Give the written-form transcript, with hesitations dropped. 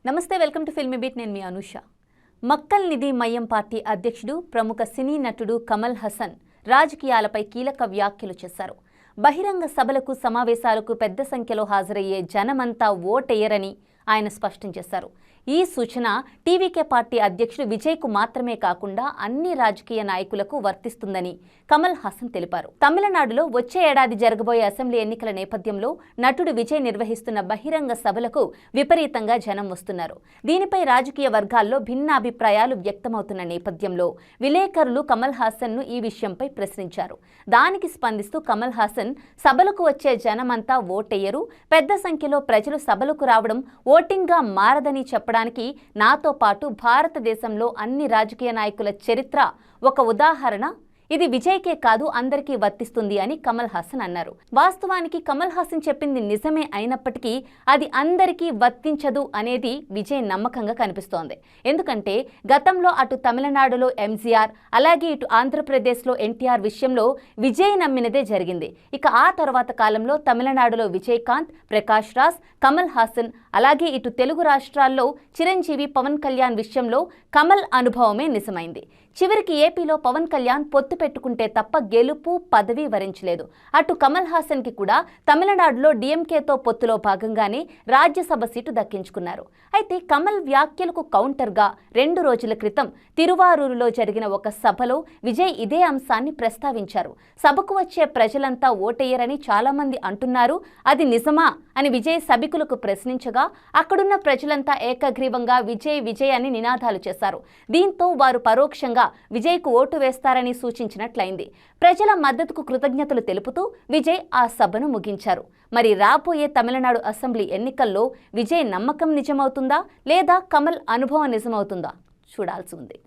నమస్తే, welcome to filmy beat. నేను మీ అనుష. మక్కల్ నిధి Maiam party అధ్యక్షుడు ప్రముఖ సినీ నటుడు కమల్ హాసన్ రాజకీయాలపై కీలక వ్యాఖ్యలు చేశారు. బహిరంగ సభలకు సమావేశాలకు పెద్ద సంఖ్యలో హాజరయ్యే జనమంతా ఓటెయ్యరని ఆయన స్పష్టం చేశారు. ఈ సూచన టీవీకే పార్టీ అధ్యక్షుడు విజయ్కు మాత్రమే కాకుండా అన్ని రాజకీయ నాయకులకు వర్తిస్తుందని కమల్ హాసన్ తెలిపారు. తమిళనాడులో వచ్చే ఏడాది జరగబోయే అసెంబ్లీ ఎన్నికల నేపథ్యంలో నటుడు విజయ్ నిర్వహిస్తున్న బహిరంగ సభలకు విపరీతంగా జనం వస్తున్నారు. దీనిపై రాజకీయ వర్గాల్లో భిన్నాభిప్రాయాలు వ్యక్తమవుతున్న నేపథ్యంలో విలేకరులు కమల్ హాసన్ను ఈ విషయంపై ప్రశ్నించారు. దానికి స్పందిస్తూ కమల్ హాసన్ సభలకు వచ్చే జనమంతా ఓటెయ్యరు, పెద్ద సంఖ్యలో ప్రజలు సభలకు రావడం ఓటింగ్గా మారదని చెప్పడానికి నాతో పాటు భారతదేశంలో అన్ని రాజకీయ నాయకుల చరిత్ర ఒక ఉదాహరణ. ఇది విజయ్కే కాదు, అందరికీ వర్తిస్తుంది అని కమల్ హాసన్ అన్నారు. వాస్తవానికి కమల్ హాసన్ చెప్పింది నిజమే అయినప్పటికీ అది అందరికీ వర్తించదు అనేది విజయ్ నమ్మకంగా కనిపిస్తోంది. ఎందుకంటే గతంలో అటు తమిళనాడులో ఎంజీఆర్, అలాగే ఇటు ఆంధ్రప్రదేశ్లో ఎన్టీఆర్ విషయంలో విజయ్ నమ్మినదే జరిగింది. ఇక ఆ తర్వాత కాలంలో తమిళనాడులో విజయకాంత్, ప్రకాష్ రాజ్, కమల్ హాసన్, అలాగే ఇటు తెలుగు రాష్ట్రాల్లో చిరంజీవి, పవన్ కళ్యాణ్ విషయంలో కమల్ అనుభవమే నిజమైంది. చివరికి ఏపీలో పవన్ కళ్యాణ్ పొత్తు పెట్టుకుంటే తప్ప గెలుపు, పదవి వరించలేదు. అటు కమల్ హాసన్కి కూడా తమిళనాడులో డీఎంకేతో పొత్తులో భాగంగానే రాజ్యసభ సీటు దక్కించుకున్నారు. అయితే కమల్ వ్యాఖ్యలకు కౌంటర్గా 2 రోజుల క్రితం తిరువారూరులో జరిగిన ఒక సభలో విజయ్ ఇదే అంశాన్ని ప్రస్తావించారు. సభకు వచ్చే ప్రజలంతా ఓటేయరని చాలామంది అంటున్నారు, అది నిజమా అని విజయ్ సభికులకు ప్రశ్నించగా అక్కడున్న ప్రజలంతా ఏకగ్రీవంగా విజయ్ విజయ్ అని నినాదాలు చేశారు. దీంతో వారు పరోక్షంగా విజయ్కు ఓటు వేస్తారని సూచించినట్లయింది. ప్రజల మద్దతుకు కృతజ్ఞతలు తెలుపుతూ విజయ్ ఆ సభను ముగించారు. మరి రాబోయే తమిళనాడు అసెంబ్లీ ఎన్నికల్లో విజయ్ నమ్మకం నిజమవుతుందా లేదా కమల్ అనుభవం నిజమవుతుందా చూడాల్సి ఉంది.